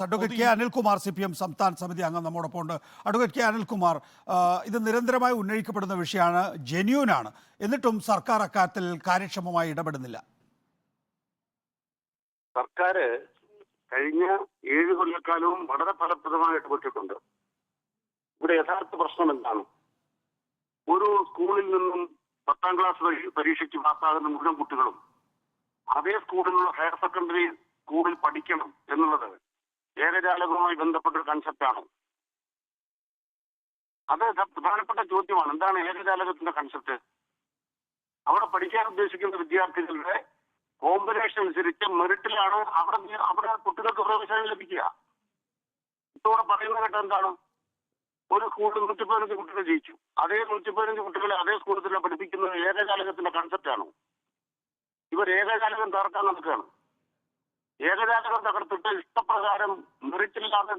Advocate K Anilkumar CPM സംസ്ഥാന സമിതി അംഗം നമ്മോടൊപ്പം ഉണ്ട്. അഡ്വക്കേറ്റ് കെ അനിൽകുമാർ, ഇത് നിരന്തരമായി ഉന്നയിക്കപ്പെടുന്ന വിഷയമാണ്, ജെന്യൂനാണ്. എന്നിട്ടും സർക്കാർ അക്കാര്യത്തിൽ കാര്യക്ഷമമായി ഇടപെടുന്നില്ല. സർക്കാർ കഴിഞ്ഞ 7 കൊല്ലക്കാലവും വളരെ ഫലപ്രദമായി ഇടപെട്ടിട്ടുണ്ട്. ഇവിടെ യഥാർത്ഥ പ്രശ്നം എന്താണ്? ഒരു സ്കൂളിൽ നിന്നും 10ാം ക്ലാസ് പരീക്ഷയ്ക്ക് പാസ്സാകുന്ന മുഴുവൻ കുട്ടികളും അതേ സ്കൂളിലുള്ള ഹയർ സെക്കൻഡറി സ്കൂളിൽ പഠിക്കണം എന്നുള്ളത് ഏകജാലകവുമായി ബന്ധപ്പെട്ട ഒരു കൺസെപ്റ്റാണ്. അത് പ്രധാനപ്പെട്ട ചോദ്യമാണ്. എന്താണ് ഏകജാലകത്തിന്റെ കൺസെപ്റ്റ്? അവിടെ പഠിക്കാൻ ഉദ്ദേശിക്കുന്ന വിദ്യാർത്ഥികളുടെ കോമ്പിനേഷൻ അനുസരിച്ച് മെറിറ്റിലാണ് അവിടെ കുട്ടികൾക്ക് പ്രവേശനം ലഭിക്കുക. ഇതോടെ പറയുന്ന ഘട്ടം എന്താണ്? ഒരു സ്കൂളിൽ 115 കുട്ടികൾ ജയിച്ചു. അതേ 115 കുട്ടികളെ അതേ സ്കൂളിൽ തന്നെ പഠിപ്പിക്കുന്നത് ഏകജാലകത്തിന്റെ കൺസെപ്റ്റാണ്. ഇവർ ഏകജാലകം തകർക്കാൻ നടക്കുകയാണ്. ഏകജാലകം തകർത്തിട്ട് ഇഷ്ടപ്രകാരം മെറിറ്റില്ലാതെ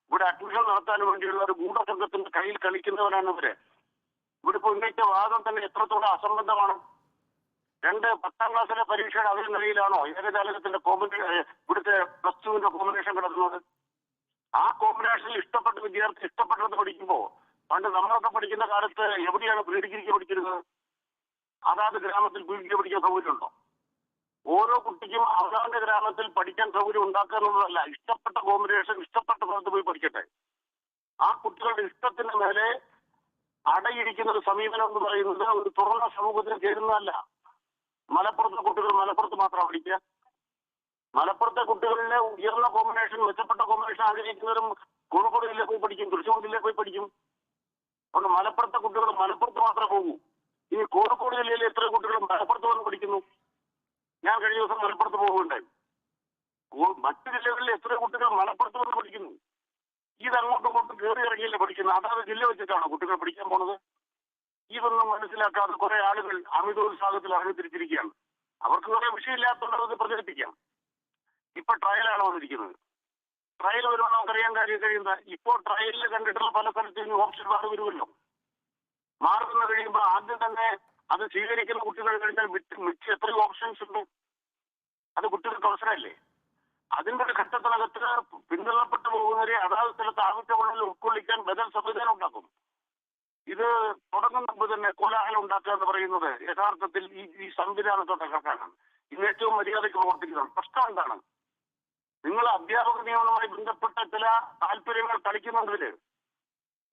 ഇവിടെ അഡ്മിഷൻ നടത്താൻ വേണ്ടിയുള്ള ഒരു ഗൂഢസംഘത്തിന്റെ കയ്യിൽ കളിക്കുന്നവരാണ് ഇവര്. ഇവിടെ ഇപ്പോൾ ഉന്നയിച്ച വാദം തന്നെ എത്രത്തോളം അസംബന്ധമാണ്. 10ാം ക്ലാസ്സിലെ പരീക്ഷയുടെ അതേ നിലയിലാണോ ഏകജാലകത്തിന്റെ ഇവിടുത്തെ +2 കോമ്പിനേഷൻ കിടക്കുന്നത്? ആ കോമ്പിനേഷനിൽ ഇഷ്ടപ്പെട്ട വിദ്യാർത്ഥി ഇഷ്ടപ്പെട്ടത് പഠിക്കുമ്പോൾ, പണ്ട് നമ്മളൊക്കെ പഠിക്കുന്ന കാലത്ത് എവിടെയാണ് പ്രീ ഡിഗ്രിക്ക് പഠിച്ചിരുന്നത്? അതാത് ഗ്രാമത്തിൽ പ്രീ ഡിഗ്രി പഠിക്കാൻ സൗകര്യമുണ്ടോ? ഓരോ കുട്ടിക്കും അവനവന്റെ ഗ്രാമത്തിൽ പഠിക്കാൻ സൗകര്യം ഉണ്ടാക്കുക എന്നുള്ളതല്ല. ഇഷ്ടപ്പെട്ട കോമ്പിനേഷൻ ഇഷ്ടപ്പെട്ട സ്ഥലത്ത് പോയി പഠിക്കട്ടെ. ആ കുട്ടികളുടെ ഇഷ്ടത്തിന് മേലെ അടയിരിക്കുന്ന ഒരു സമീപനം എന്ന് പറയുന്നത് ഒരു തുറന്ന സമൂഹത്തിന് ചേരുന്നതല്ല. മലപ്പുറത്തെ കുട്ടികൾ മലപ്പുറത്ത് മാത്രം പഠിക്കുക. മലപ്പുറത്തെ കുട്ടികളിലെ ഉയർന്ന കോമ്പിനേഷൻ, മെച്ചപ്പെട്ട കോമ്പിനേഷൻ ആഗ്രഹിക്കുന്നവരും കോഴിക്കോട് ജില്ലയിൽ പോയി പഠിക്കും, തൃശ്ശൂർ ജില്ലയിൽ പോയി പഠിക്കും. അതുകൊണ്ട് മലപ്പുറത്തെ കുട്ടികൾ മലപ്പുറത്ത് മാത്രമേ പോകൂ. ഇനി കോഴിക്കോട് ജില്ലയിലെ എത്ര കുട്ടികൾ മലപ്പുറത്ത് വന്ന് പഠിക്കുന്നു? ഞാൻ കഴിഞ്ഞ ദിവസം മലപ്പുറത്ത് പോകുകയുണ്ടായി. മറ്റു ജില്ലകളിലെ എത്ര കുട്ടികൾ മലപ്പുറത്ത് വന്ന് പഠിക്കുന്നു? ഇതങ്ങോട്ടും ഇങ്ങോട്ടും കയറി ഇറങ്ങിയല്ലേ പഠിക്കുന്നത്? അതാത് ജില്ല വെച്ചിട്ടാണോ കുട്ടികൾ പഠിക്കാൻ പോണത്? ഇതൊന്നും മനസ്സിലാക്കാതെ കുറെ ആളുകൾ അമിതോത്സാഹത്തിൽ തിരിച്ചിരിക്കുകയാണ്. അവർക്ക് കുറെ വിഷയമില്ലാത്തതുകൊണ്ട് അത് പ്രചരിപ്പിക്കാം. ഇപ്പൊ ട്രയലാണ് വന്നിരിക്കുന്നത്. ട്രയൽ വരുമ്പോൾ നമുക്കറിയാൻ കഴിയുന്ന ഇപ്പോൾ ട്രയലിൽ കണ്ടിട്ടുള്ള പല സ്ഥലത്തും ഓപ്ഷൻ വരുമല്ലോ. മാറുന്ന കഴിയുമ്പോൾ ആദ്യം തന്നെ അത് സ്വീകരിക്കുന്ന കുട്ടികൾ കഴിഞ്ഞാൽ മിക്ക എത്രയോ ഓപ്ഷൻസ് ഉണ്ട്. അത് കുട്ടികൾക്ക് അവസരമല്ലേ? അതിന്റെ ഒരു ഘട്ടത്തിനകത്ത് പിന്തള്ളപ്പെട്ടു പോകുന്നവരെ അതാത് സ്ഥലത്ത് ആവശ്യമുള്ളതിൽ ഉൾക്കൊള്ളിക്കാൻ ബദൽ സംവിധാനം ഉണ്ടാക്കും. ഇത് തുടങ്ങുന്ന മുമ്പ് തന്നെ കോലാഹലം ഉണ്ടാക്കുക എന്ന് പറയുന്നത് യഥാർത്ഥത്തിൽ ഈ സംവിധാനത്തെ തകർക്കാനാണ്. ഇന്ന് ഏറ്റവും മര്യാദയ്ക്ക് പ്രവർത്തിക്കുന്നതാണ്. പ്രശ്നം എന്താണ്? നിങ്ങൾ അധ്യാപക നിയമനവുമായി ബന്ധപ്പെട്ട ചില താല്പര്യങ്ങൾ കളിക്കുന്നുണ്ടതില്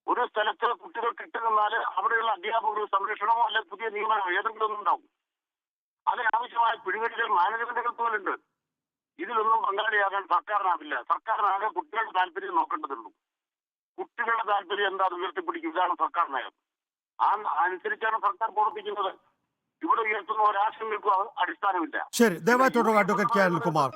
ഒരു സ്ഥലത്ത് കുട്ടികൾ കിട്ടുന്നാൽ അവിടെയുള്ള അധ്യാപകർക്ക് സംരക്ഷണമോ അല്ലെങ്കിൽ പുതിയ നിയമനമോ ഏതെങ്കിലും ഒന്നും ഉണ്ടാവും. അതിനാവശ്യമായ പിടിവലികൾ മാനേജ്മെന്റുകൾ പോലുണ്ട്. ഇതിലൊന്നും പങ്കാളിയാകാൻ സർക്കാരിനാവില്ല. സർക്കാരിനാകെ കുട്ടികളുടെ താല്പര്യം നോക്കേണ്ടതുള്ളൂ. കുട്ടികളുടെ താല്പര്യം എന്താ ഉയർത്തിപ്പിടിക്കും. ഇതാണ് സർക്കാർ നയം. അനുസരിച്ചാണ് സർക്കാർ പ്രവർത്തിക്കുന്നത്. ഇവിടെ ഉയർത്തുന്ന ഒരാശങ്കയ്ക്കും അടിസ്ഥാനമില്ല. ശരി, ദയവായി തുടരുക അഡ്വക്കേറ്റ് കെ അനിൽകുമാർ.